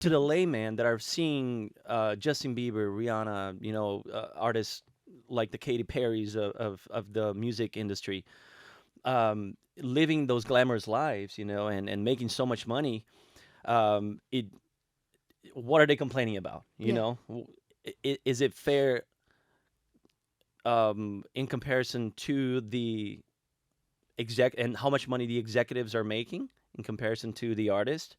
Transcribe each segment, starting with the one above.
to the layman that are seeing Justin Bieber, Rihanna, artists like the Katy Perrys of the music industry, living those glamorous lives, and making so much money. It What are they complaining about? Yeah. Is it fair in comparison to the exec and how much money the executives are making in comparison to the artist,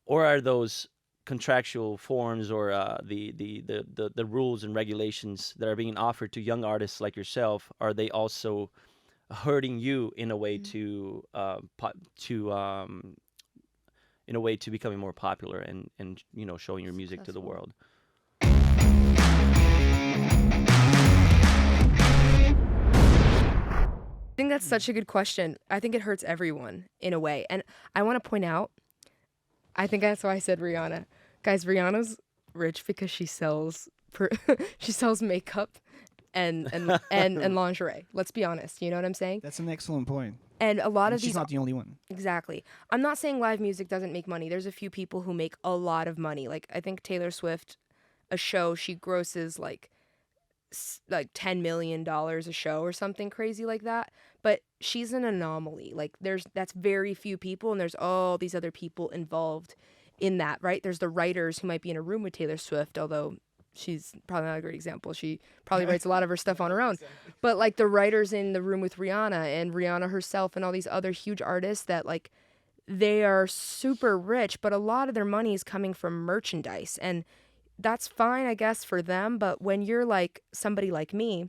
or are those contractual forms or the rules and regulations that are being offered to young artists like yourself, are they also hurting you in a way Mm. to in a way to becoming more popular and showing your music to the Successful. world? I think that's such a good question. I think it hurts everyone in a way. And I want to point out, I think that's why I said Rihanna. Guys, Rihanna's rich because she sells makeup and lingerie. Let's be honest. You know what I'm saying? That's an excellent point. And a lot And of she's these not the only one. exactly. I'm not saying live music doesn't make money. There's a few people who make a lot of money. Like I think Taylor Swift, a show she grosses like $10 million a show or something crazy like that. But she's an anomaly. Like that's very few people, and there's all these other people involved in that, right? There's the writers who might be in a room with Taylor Swift, although she's probably not a great example. She probably writes a lot of her stuff on her own. But like the writers in the room with Rihanna and Rihanna herself and all these other huge artists that like they are super rich, but a lot of their money is coming from merchandise. And that's fine, I guess, for them. But when you're like somebody like me,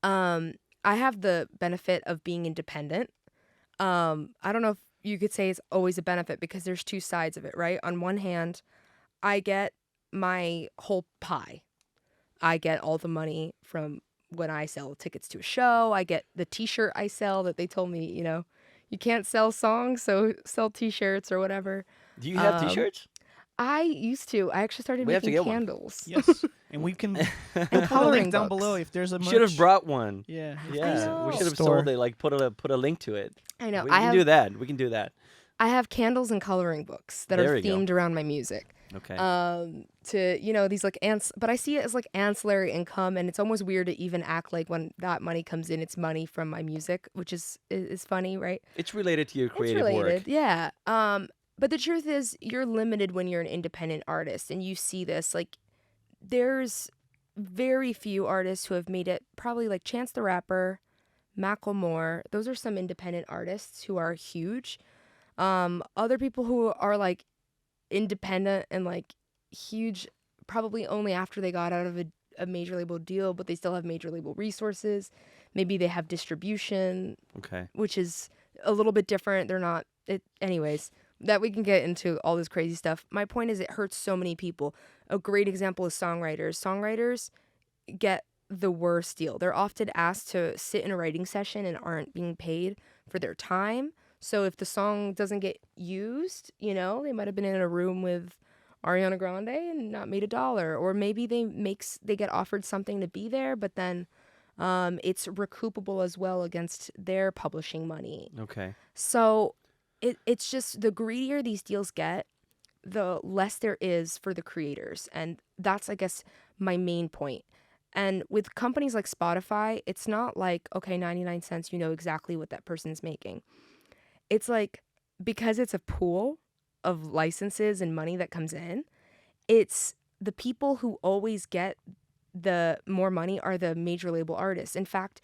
um, I have the benefit of being independent. I don't know if you could say it's always a benefit because there's two sides of it, right? On one hand, I get my whole pie. I get all the money from when I sell tickets to a show. I get the t-shirt I sell that they told me, you can't sell songs, so sell t-shirts or whatever. Do you have Um, T-shirts? I used to. I actually started We have to making get one. candles Yes. And we can and we'll put a link coloring down below books. if there's a Should have merch. brought one. Yeah, if I there's Yeah, we know. should a have sold store. it. Like put a link to it. I know. We can do that. We can do that. I have candles and coloring books that are There we go. themed around my music. Okay. To these like ants, but I see it as like ancillary income, and it's almost weird to even act like when that money comes in, it's money from my music, which is funny, right? It's related to your It's creative related, work. yeah. But the truth is, you're limited when you're an independent artist, and you see this like there's very few artists who have made it. Probably like Chance the Rapper, Macklemore. Those are some independent artists who are huge. Other people who are like independent and like huge probably only after they got out of a major label deal, but they still have major label resources. Maybe they have distribution, Okay. which is a little bit different. They're not it anyways. That we can get into all this crazy stuff. My point is it hurts so many people. A great example is songwriters. Songwriters get the worst deal. They're often asked to sit in a writing session and aren't being paid for their time. So if the song doesn't get used, they might have been in a room with Ariana Grande and not made a dollar, or maybe they get offered something to be there, but then it's recoupable as well against their publishing money. Okay. So it's just the greedier these deals get, the less there is for the creators, and that's I guess my main point. And with companies like Spotify, it's not like, okay, 99 cents, you know exactly what that person's making. It's like, because it's a pool of licenses and money that comes in, it's the people who always get the more money are the major label artists. In fact,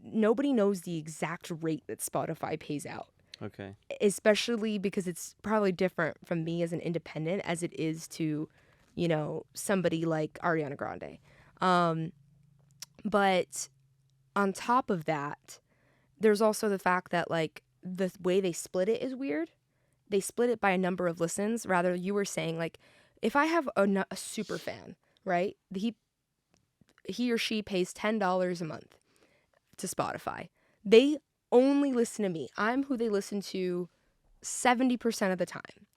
nobody knows the exact rate that Spotify pays out, Okay. especially because it's probably different from me as an independent as it is to, somebody like Ariana Grande. Um, but on top of that, there's also the fact that like the way they split it is weird. They split it by a number of listens. Rather, you were saying like, if I have a super fan, right? He or she pays $10 a month to Spotify. They only listen to me. I'm who they listen to 70% of the time.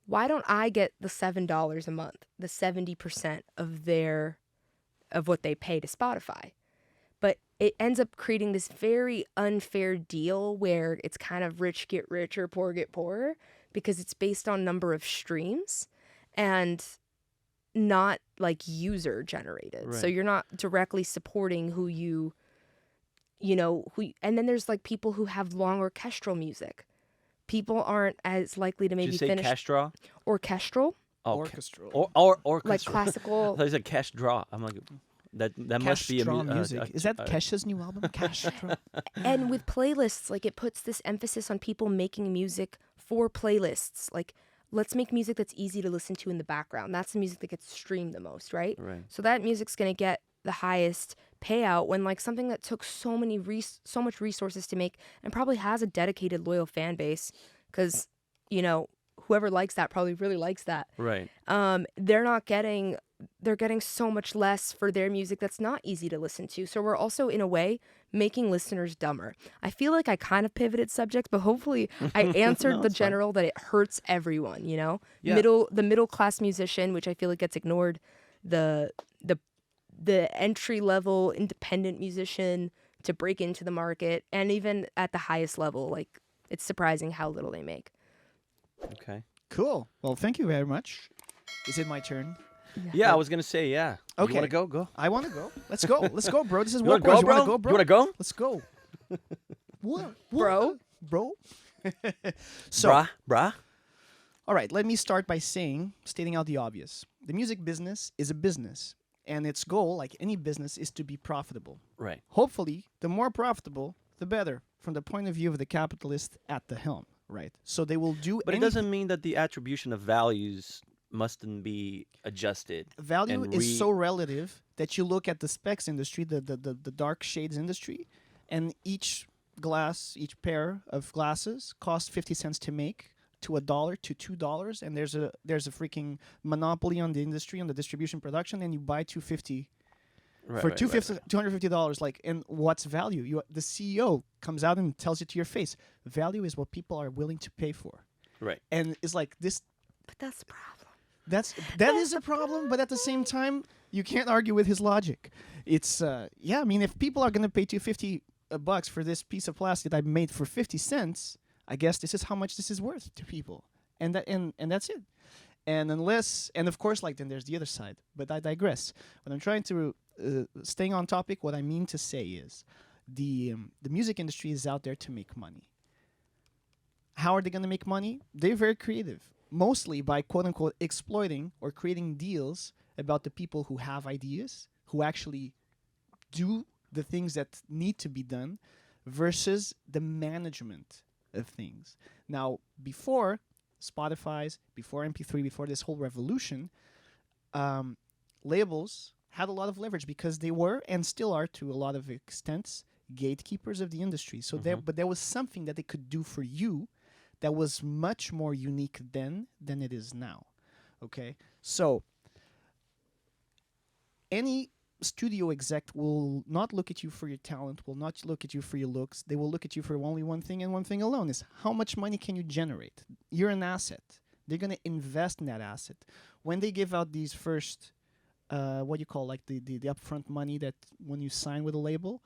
Why don't I get the $7 a month, the 70% of what they pay to Spotify? But it ends up creating this very unfair deal where it's kind of rich get richer, poor get poorer, because it's based on number of streams and not like user generated. So Right. you're not directly supporting who and then there's like people who have long orchestral music. People aren't as likely to Did you maybe say finish cash draw? orchestral, Oh, Orchestral. or like orchestra. classical. I thought you said cash draw. I'm like, that must Cash be a Straw music. Is that uh, Kesha's new album? Cash Straw. And with playlists, like it puts this emphasis on people making music for playlists. Like, let's make music that's easy to listen to in the background. That's the music that gets streamed the most, right? Right. So that music's gonna get the highest payout when like something that took so much resources to make and probably has a dedicated loyal fan base, because whoever likes that probably really likes that. Right. They're getting so much less for their music that's not easy to listen to. So we're also, in a way, making listeners dumber. I feel like I kind of pivoted subjects, but hopefully I answered No, the it's fine. general that it hurts everyone, Yeah. the middle class musician, which I feel like gets ignored, the entry level independent musician to break into the market, and even at the highest level, like it's surprising how little they make. Okay. Cool. Well, thank you very much. Is it my turn? Yeah, I was gonna say yeah. You Okay. wanna go? Go. I want to go. Let's go. Let's go, bro. This is You wanna Work Wars. go, You want bro? to go, bro? You wanna go? Let's go. What? Bro? Bro? So, Brah. all right, let me start by stating out the obvious. The music business is a business, and its goal, like any business, is to be profitable. Right. Hopefully, the more profitable, the better, from the point of view of the capitalist at the helm, right? So they will do But it anything. doesn't mean that the attribution of values mustn't be adjusted. Value and is so relative that you look at the specs industry, the dark shades industry, and each pair of glasses costs 50 cents to make, to $1 to $2, and there's a freaking monopoly on the industry, on the distribution production, and you buy 250 Right, for right, $250. Like, and what's value? The CEO comes out and tells you to your face, value is what people are willing to pay for, Right. and it's like this. But that's the problem. That is a problem, but at the same time, you can't argue with his logic. It's I mean, if people are gonna pay $250 for this piece of plastic that I made for 50 cents, I guess this is how much this is worth to people, and that's it. And of course, like, then there's the other side. But I digress. What I'm trying to staying on topic. What I mean to say is, the music industry is out there to make money. How are they gonna make money? They're very creative. Mostly by quote-unquote exploiting or creating deals about the people who have ideas, who actually do the things that need to be done, versus the management of things. Now, before Spotify's, before MP3, before this whole revolution, labels had a lot of leverage because they were, and still are to a lot of extents, gatekeepers of the industry. So there was something that they could do for you that was much more unique then than it is now. Okay? So any studio exec will not look at you for your talent, will not look at you for your looks. They will look at you for only one thing and one thing alone, is how much money can you generate? You're an asset. They're going to invest in that asset. When they give out these first, what you call, like the upfront money that when you sign with a label,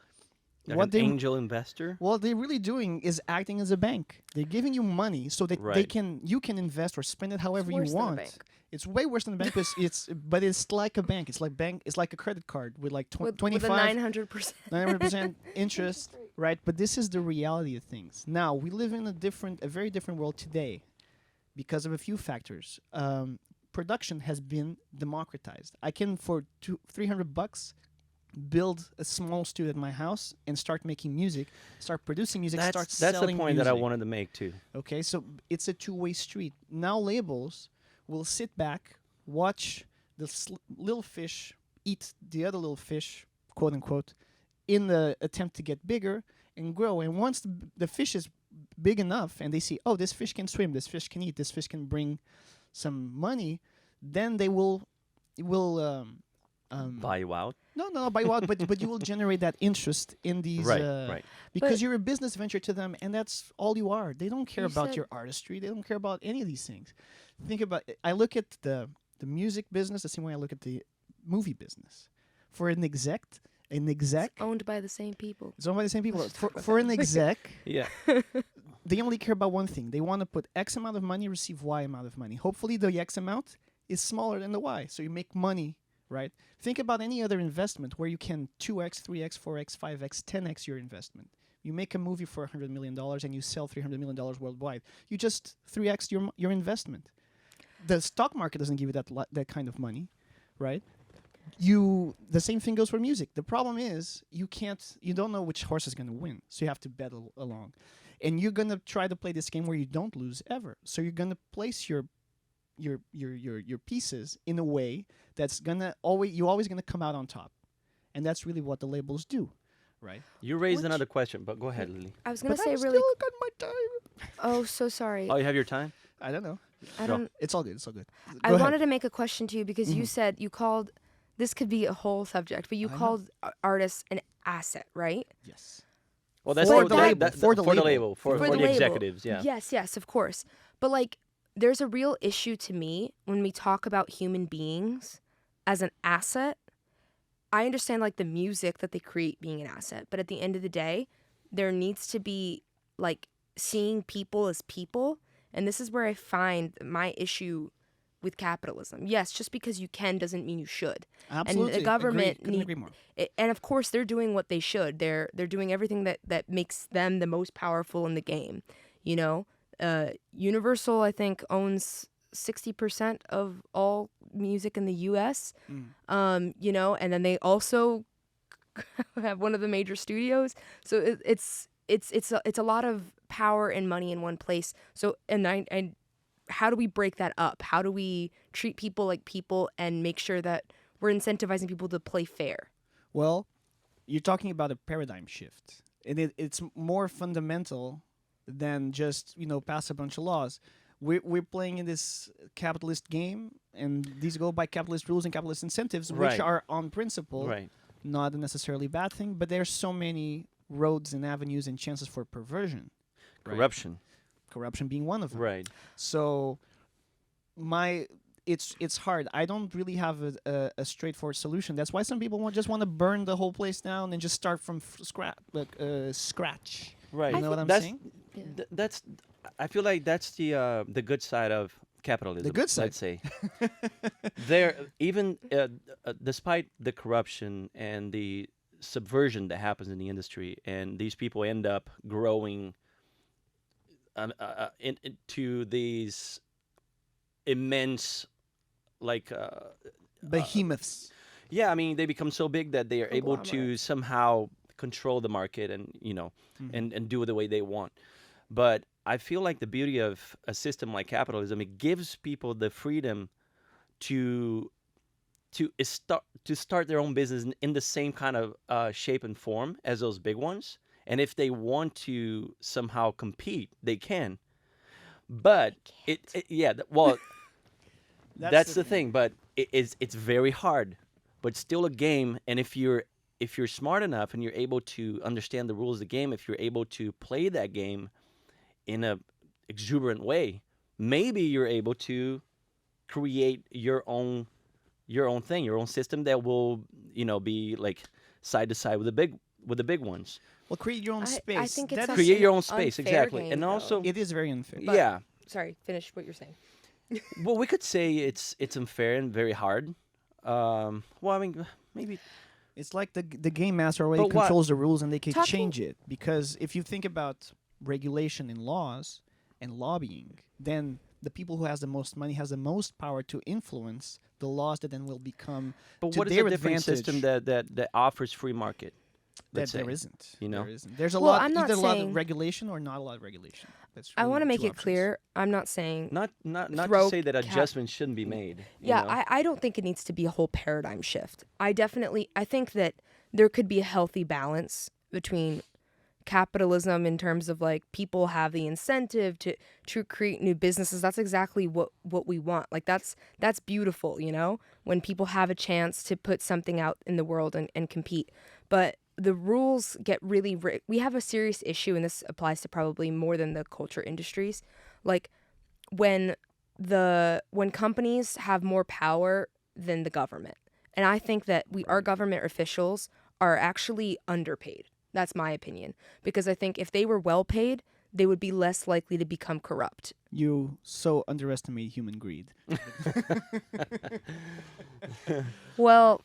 Like what an they angel investor. what they're really doing is acting as a bank. They're giving you money so that Right. you can invest or spend it however you worse than a want. bank. It's way worse than a bank, but it's like a bank. It's like a credit card with like With a 25 900%. 900% interest, right? But this is the reality of things. Now, we live in a very different world today because of a few factors. Production has been democratized. I can, for $300, build a small studio at my house and start making music, start producing music, start That's the selling point that I music. wanted to make too. Okay, so it's a two-way street. Now labels will sit back, watch the little fish eat the other little fish, quote unquote, in the attempt to get bigger and grow. And once the fish is big enough and they see, oh, this fish can swim, this fish can eat, this fish can bring some money, then they will Buy you out. no, buy you out, but you will generate that interest in these Right. because But- you're a business venture to them, and that's all you are. They don't care You about said- your artistry. They don't care about any of these things. Think about it. I look at the music business the same way I look at the movie business. For an exec, An exec. Owned by the same people. It's owned by the same people. For an exec, Yeah. they only care about one thing. They want to put X amount of money, receive Y amount of money. Hopefully, the X amount is smaller than the Y, so you make money, right? Think about any other investment where you can 2x, 3x, 4x, 5x, 10x your investment. You make a movie for $100 million and you sell $300 million worldwide. You just 3x your investment. The stock market doesn't give you that kind of money, right? The same thing goes for music. The problem is you don't know which horse is going to win, so you have to bet along, and you're going to try to play this game where you don't lose ever. So you're going to place your pieces in a way that's gonna always gonna come out on top, and that's really what the labels do, right? You raised another question, but go ahead, Lily. I was gonna But say I've really. still got my time. Oh, so sorry. Oh, you have your time? I don't know. I Go. don't. It's all good. It's all good. I Go ahead. wanted to make a question to you because you Mhm. said you called. This could be a whole subject, but you I know. called artists an asset, right? Yes. Well, that's For what the label, for the label. for For the the label. executives. Yeah. Yes, of course. But like, there's a real issue to me when we talk about human beings as an asset. I understand like the music that they create being an asset, but at the end of the day, there needs to be like seeing people as people, and this is where I find my issue with capitalism. Yes, just because you can doesn't mean you should. Absolutely. government Couldn't need- agree more. And of course they're doing what they should. They're doing everything that makes them the most powerful in the game. You know, Universal I think owns 60% of all music in the U.S. You know, and then they also have one of the major studios. So it's a lot of power and money in one place. So and how do we break that up? How do we treat people like people and make sure that we're incentivizing people to play fair? Well, you're talking about a paradigm shift, and it's more fundamental than just pass a bunch of laws. We're playing in this capitalist game, and these go by capitalist rules and capitalist incentives, which Right. are on principle Right. not a necessarily bad thing. But there's so many roads and avenues and chances for perversion, right? Corruption. Corruption being one of them. Right. So it's hard. I don't really have a straightforward solution. That's why some people just want to burn the whole place down and just start from scratch. Right. You know what I'm that's, saying? That's. I feel like that's the good side of capitalism. The good side. Let's say. There, even despite the corruption and the subversion that happens in the industry, and these people end up growing into these immense, like. Behemoths. Yeah, I mean, they become so big that they are able to Conglomerate. somehow control the market and Mhm. and do it the way they want. But I feel like the beauty of a system like capitalism, it gives people the freedom to start their own business in the same kind of shape and form as those big ones. And if they want to somehow compete, they can. But well, that's the thing. But it's very hard. But still a game. And if you're smart enough and you're able to understand the rules of the game, if you're able to play that game in a exuberant way, maybe you're able to create your own thing, your own system that will be like side to side with the big ones. Well, create your own I space. think it's That such is- Create an your own space, unfair exactly. game, And though. also, it is very unfair. But- yeah. Sorry, finish what you're saying. Well, we could say it's unfair and very hard. Well, I mean, maybe. It's like the game master already But what- controls the rules and they can Talking- change it. Because if you think about regulation and laws and lobbying, then the people who has the most money has the most power to influence the laws that then will become But to what is their a different system advantage. that offers free market? that Let's there say, isn't. you know? There isn't. There's a Well, lot, I'm not either a lot of saying- regulation or not a lot of regulation. That's I really want to the make two it options. clear. I'm not saying. Not to Throw say that adjustments shouldn't be made. you Yeah, know? I don't think it needs to be a whole paradigm shift. I think that there could be a healthy balance between capitalism in terms of like people have the incentive to create new businesses. That's exactly what we want. Like that's beautiful, when people have a chance to put something out in the world and compete. But the rules get really we have a serious issue, and this applies to probably more than the culture industries. Like when companies have more power than the government. And I think that our government officials are actually underpaid. That's my opinion. Because I think if they were well paid, they would be less likely to become corrupt. You so underestimate human greed. Well,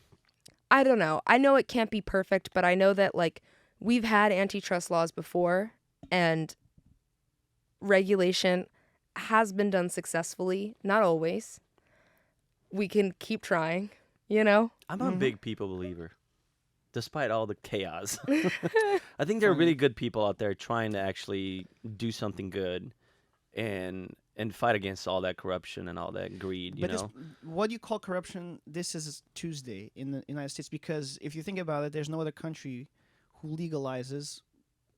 I don't know. I know it can't be perfect, but I know that like we've had antitrust laws before and regulation has been done successfully, not always. We can keep trying, you know? I'm a big people believer, despite all the chaos. I think there are really good people out there trying to actually do something good and fight against all that corruption and all that greed, you But know? what you call corruption, this is Tuesday in the United States, because if you think about it, there's no other country who legalizes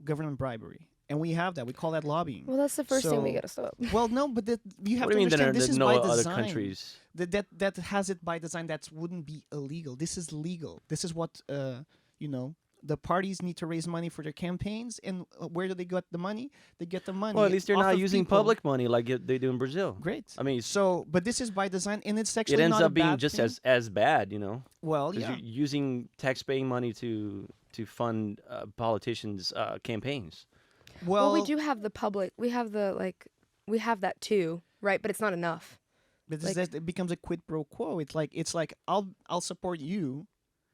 government bribery. And we have that. We call that lobbying. Well, that's the first thing we So- got to stop. Well, no, but you have What do to you mean understand this there is are no by other design. countries? That has it by design. That wouldn't be illegal. This is legal. This is what you know. The parties need to raise money for their campaigns, and where do they get the money? They get the money. Well, at least they're off not of using people. public money like they do in Brazil. Great. I mean, So, but this is by design, and it's actually it ends not a up being bad just thing. as bad, you know? Well, Because yeah. you're using tax-paying money to fund politicians' campaigns. Well, we do have the public. We have the like we have that too, right? But it's not enough. But like- it becomes a quid pro quo. It's like I'll support you,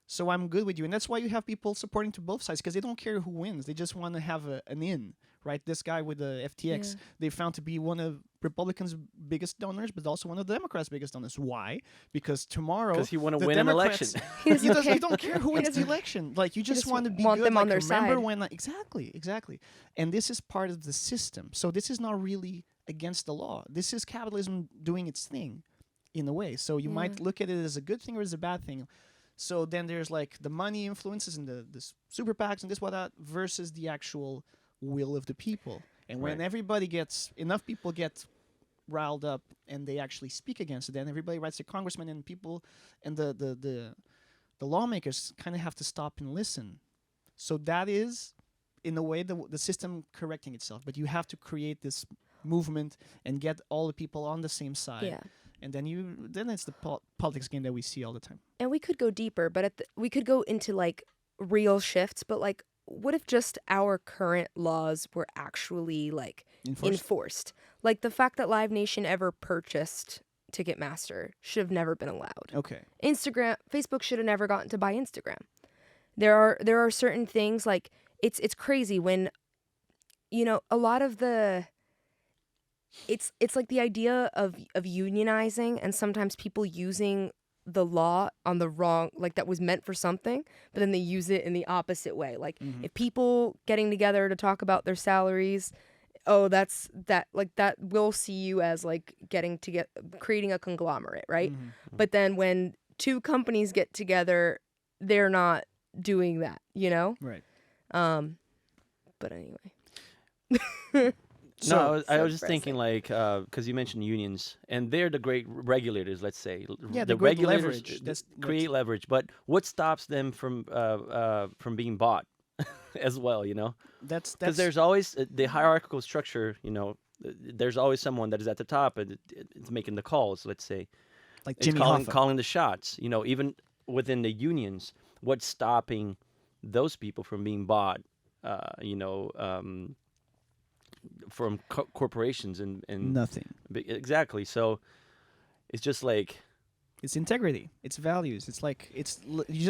so I'm good with you, and that's why you have people supporting to both sides because they don't care who wins. They just want to have an in, right? This guy with the FTX, Yeah. they found to be one of Republicans' biggest donors, but also one of the Democrats' biggest donors. Why? Because tomorrow, Because he want to the win an Democrats- election. He doesn't care. You don't care who wins the doesn't- election. Like you just just want to be want good. them on like, their remember side. when? Exactly. And this is part of the system. So this is not really against the law. This is capitalism doing its thing, in a way. So you might look at it as a good thing or as a bad thing. So then there's like the money influences and the super PACs and this whatnot versus the actual will of the people. And when Right. everybody gets enough people get riled up and they actually speak against it, then everybody writes to congressmen and people and the lawmakers kind of have to stop and listen. So that is, in a way, the system correcting itself. But you have to create this movement and get all the people on the same side. Yeah. And then it's the politics game that we see all the time. And we could go deeper, but we could go into like real shifts. But like, what if just our current laws were actually like enforced? Like the fact that Live Nation ever purchased Ticketmaster should have never been allowed. Okay. Facebook should have never gotten to buy Instagram. There are certain things like it's crazy when, you know, a lot of the. It's like the idea of unionizing and sometimes people using the law on the wrong, like that was meant for something, but then they use it in the opposite way. Like if people getting together to talk about their salaries, that we'll see you as like creating a conglomerate, right? But then when two companies get together, they're not doing that, you know? Right. But anyway. No, I was just depressing. thinking like because you mentioned unions and they're the great regulators. Let's say Yeah, the the great regulators leverage. That's create leverage. But what stops them from being bought as well? You know, That's because there's always the hierarchical structure. You know, there's always someone that is at the top and it's making the calls. Let's say like it's Jimmy Hoffa. calling the shots. You know, even within the unions, what's stopping those people from being bought? From corporations and Nothing. exactly. So it's just like It's integrity. It's values. It's like you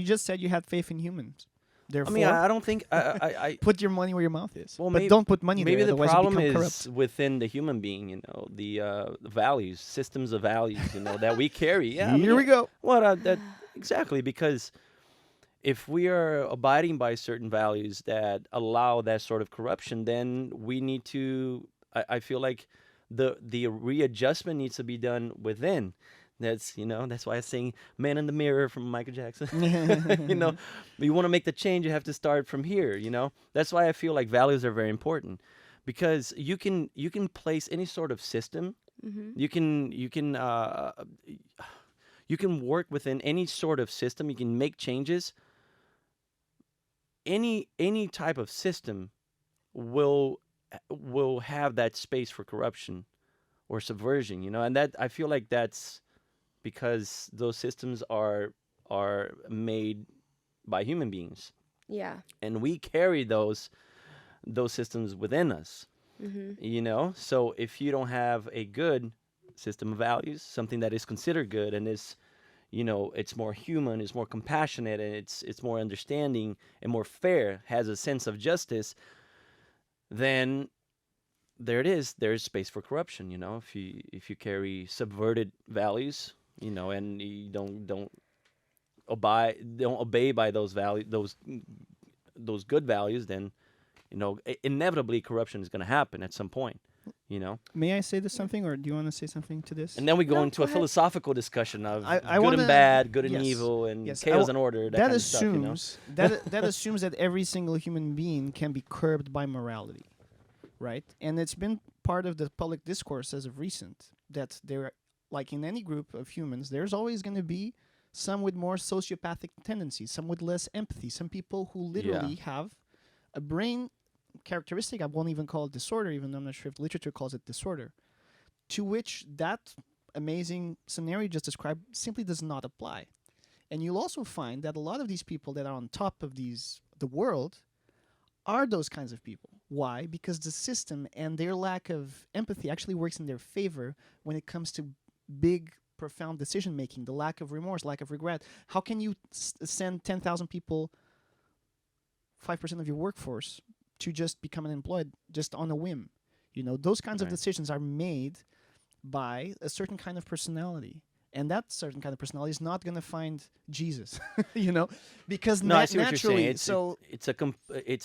just said you had faith in humans. I Therefore, mean I don't think I put your money where your mouth is. Well, but maybe- don't put money maybe there. the Otherwise problem you become is corrupt. within the human being. You know, the values, systems of values. You know that we carry. Yeah, I mean, Here we go. Well, that exactly because if we are abiding by certain values that allow that sort of corruption, then we need to. I feel like the readjustment needs to be done within. That's why I sing "Man in the Mirror" from Michael Jackson. You know, you want to make the change, you have to start from here. You know, that's why I feel like values are very important because you can place any sort of system. You can work within any sort of system. You can make changes. Any type of system will have that space for corruption or subversion, you know, and that I feel like that's because those systems are made by human beings, Yeah. and we carry those systems within us. Mm-hmm. You know, so if you don't have a good system of values, something that is considered good and is, you know, it's more human, it's more compassionate, and it's more understanding and more fair, has a sense of justice, then there it is. There's space for corruption. You know, if you carry subverted values, you know, and you don't obey by those value those good values, then you know inevitably corruption is going to happen at some point. You know, May I say this something, or do you want to say something to this? and then we go No, into go a ahead. philosophical discussion of I good wanna, and bad, good and yes, evil, and yes. chaos and order. That That kind of stuff. You know, assumes that assumes that every single human being can be curbed by morality, right? And it's been part of the public discourse as of recent that there, like in any group of humans, there's always going to be some with more sociopathic tendencies, some with less empathy, some people who literally have a brain characteristic. I won't even call it disorder, even though I'm not sure if literature calls it disorder, to which that amazing scenario you just described simply does not apply. And you'll also find that a lot of these people that are on top of the world are those kinds of people. Why? Because the system and their lack of empathy actually works in their favor when it comes to big, profound decision making, the lack of remorse, lack of regret. How can you send 10,000 people, 5% of your workforce, to just become unemployed just on a whim? You know, those kinds of Right. decisions are made by a certain kind of personality. And that certain kind of personality is not going to find Jesus, you know, because no, I see what you're naturally, saying. so It's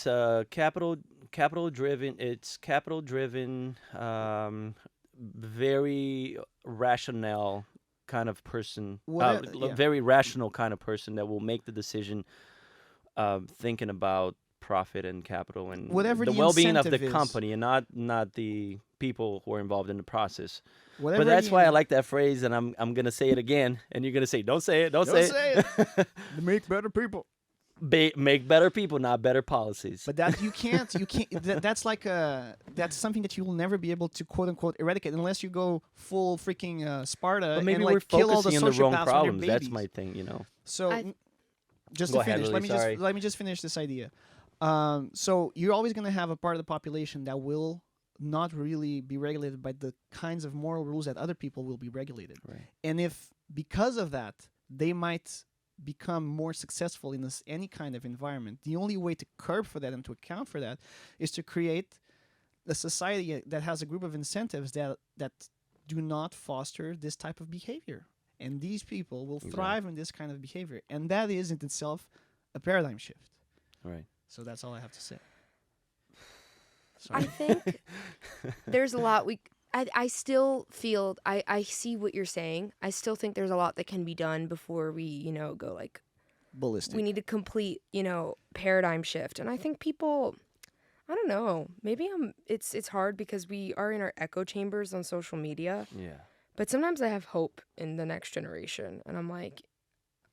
a capital driven, very rational kind of person, yeah. very rational kind of person that will make the decision, thinking about profit and capital and Whatever the the well-being of the incentive is. company, and not the people who are involved in the process. Whatever But that's the why I in- like that phrase, and I'm gonna say it again, and you're gonna say, "Don't say it, don't, Don't say say it." make better people. Make better people, not better policies. But that you can't. That's like that's something that you will never be able to quote unquote eradicate unless you go full freaking Sparta But maybe and we're like kill all the focusing on the wrong sociopaths on their problems. babies. That's my thing, you know. So I- just Go to ahead, finish, Lily, sorry. let me just finish this idea. So you're always going to have a part of the population that will not really be regulated by the kinds of moral rules that other people will be regulated. Right. And if because of that they might become more successful in any kind of environment, the only way to curb for that and to account for that is to create a society that has a group of incentives that do not foster this type of behavior. And these people will thrive in this kind of behavior. And that is in itself a paradigm shift. Right. So that's all I have to say. I Sorry. think there's a lot I still feel I see what you're saying. I still think there's a lot that can be done before we, you know, go like Ballistic. we need a complete, you know, paradigm shift. And I think people I don't know. Maybe it's hard because we are in our echo chambers on social media. Yeah. But sometimes I have hope in the next generation and I'm like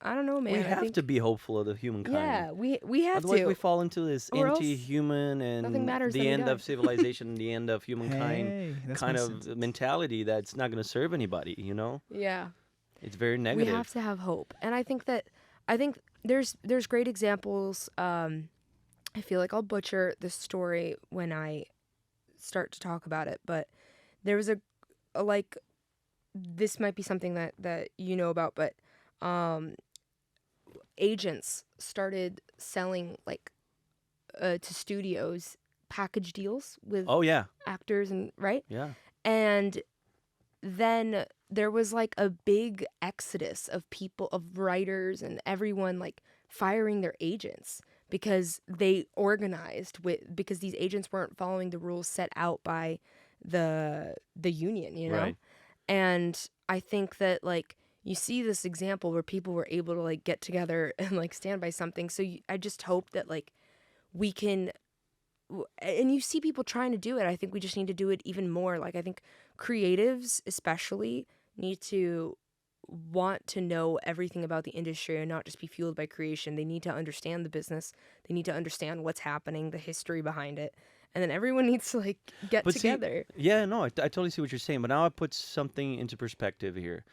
I don't know, man. We I have think, to be hopeful of the humankind. yeah, we have Otherwise, to. we fall into this Or else anti-human nothing and matters, then the we end die. of civilization, the end of humankind Hey, that's kind my of sentence. mentality that's not going to serve anybody. You know, Yeah. it's very We negative. have to have hope. And I think there's great examples. I feel like I'll butcher the story when I start to talk about it, but there was a like this might be something that you know about, but agents started selling like to studios package deals with Oh yeah, actors and right? yeah. And then there was like a big exodus of people, of writers and everyone like firing their agents because they organized because these agents weren't following the rules set out by the union, you know? Right. And I think that like you see this example where people were able to like get together and like stand by something. So I just hope that like we can and you see people trying to do it. I think we just need to do it even more. Like I think creatives especially need to want to know everything about the industry and not just be fueled by creation. They need to understand the business. They need to understand what's happening, the history behind it. And then everyone needs to like get But see, together. yeah, no, I totally see what you're saying. But now I put something into perspective here.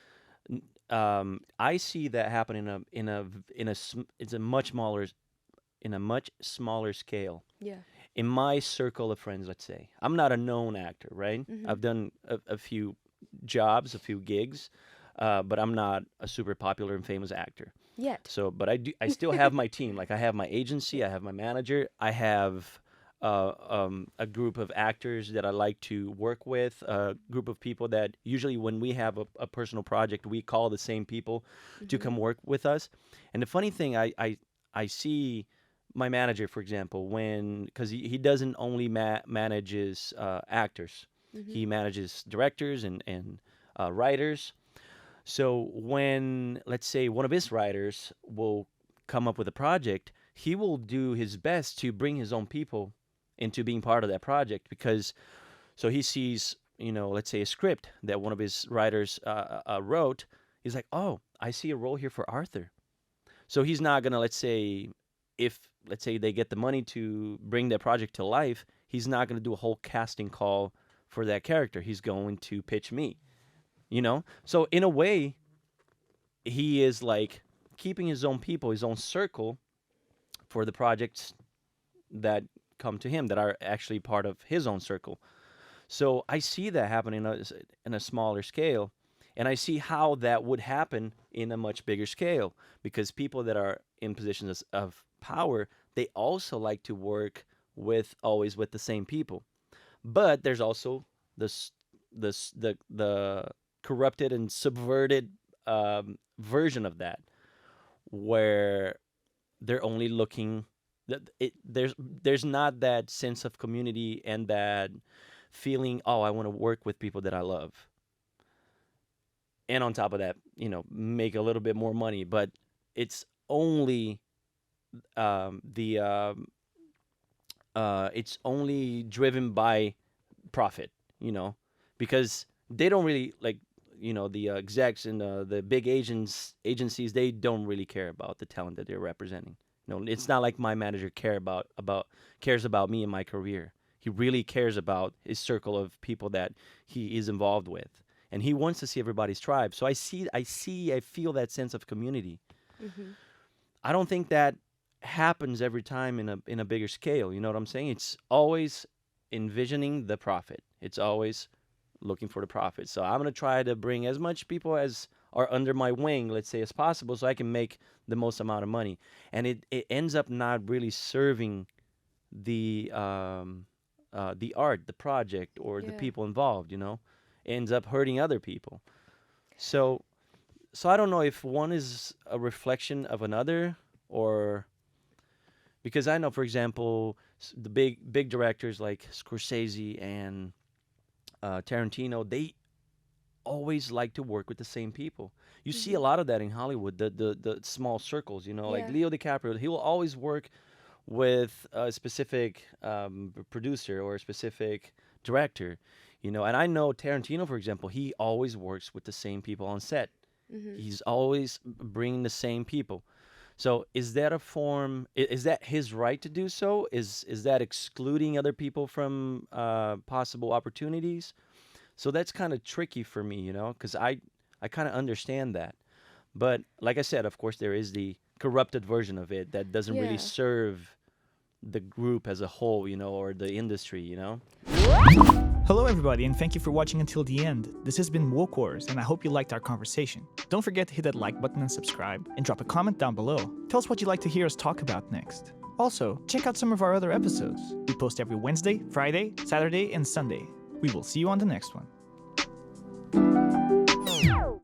I see that happen it's a much smaller in a much smaller scale. Yeah. In my circle of friends, let's say, I'm not a known actor, right? Mhm. I've done a few jobs, a few gigs, but I'm not a super popular and famous actor. Yet. So, but I still have my team. Like I have my agency, I have my manager, I have a group of actors that I like to work with, a group of people that usually when we have a personal project, we call the same people to Mhm. come work with us. And the funny thing, I see my manager, for example, because he doesn't only manages actors, Mhm. he manages directors and writers. So when, let's say, one of his writers will come up with a project, he will do his best to bring his own people into being part of that project because so he sees, let's say a script that one of his writers wrote. He's like, oh, I see a role here for Arthur. So he's not gonna, let's say, if let's say they get the money to bring that project to life, he's not gonna do a whole casting call for that character. He's going to pitch me. So in a way, he is like keeping his own people, his own circle for the projects that come to him that are actually part of his own circle. So I see that happening in a smaller scale, and I see how that would happen in a much bigger scale because people that are in positions of power, they also like to work with always with the same people. But there's also this the corrupted and subverted version of that where they're only looking there's not that sense of community and that feeling, oh, I want to work with people that I love, and on top of that, make a little bit more money. But it's only the it's only driven by profit, because they don't really like, the execs and the big agencies, they don't really care about the talent that they're representing. It's not like my manager cares about me and my career. He really cares about his circle of people that he is involved with, and he wants to see everybody's tribe. So I feel that sense of community. Mhm. I don't think that happens every time in a bigger scale. You know what I'm saying? It's always envisioning the profit. It's always looking for the profit. So I'm gonna try to bring as much people as are under my wing, let's say, as possible, so I can make the most amount of money. And it ends up not really serving the art, the project, or the Yeah. people involved. It ends up hurting other people. So I don't know if one is a reflection of another, or because I know, for example, the big directors like Scorsese and Tarantino, they always like to work with the same people. You see a Mhm. lot of that in Hollywood, the small circles. Like Yeah. Leo DiCaprio, he will always work with a specific producer or a specific director. And I know Tarantino, for example, he always works with the same people on set. Mhm. He's always bringing the same people. So is that a form? Is that his right to do so? Is that excluding other people from possible opportunities? So that's kind of tricky for me, because I kind of understand that. But like I said, of course, there is the corrupted version of it that doesn't really Yeah. serve the group as a whole, or the industry. Hello, everybody, and thank you for watching until the end. This has been Woke Wars, and I hope you liked our conversation. Don't forget to hit that like button and subscribe, and drop a comment down below. Tell us what you'd like to hear us talk about next. Also, check out some of our other episodes. We post every Wednesday, Friday, Saturday, and Sunday. We will see you on the next one.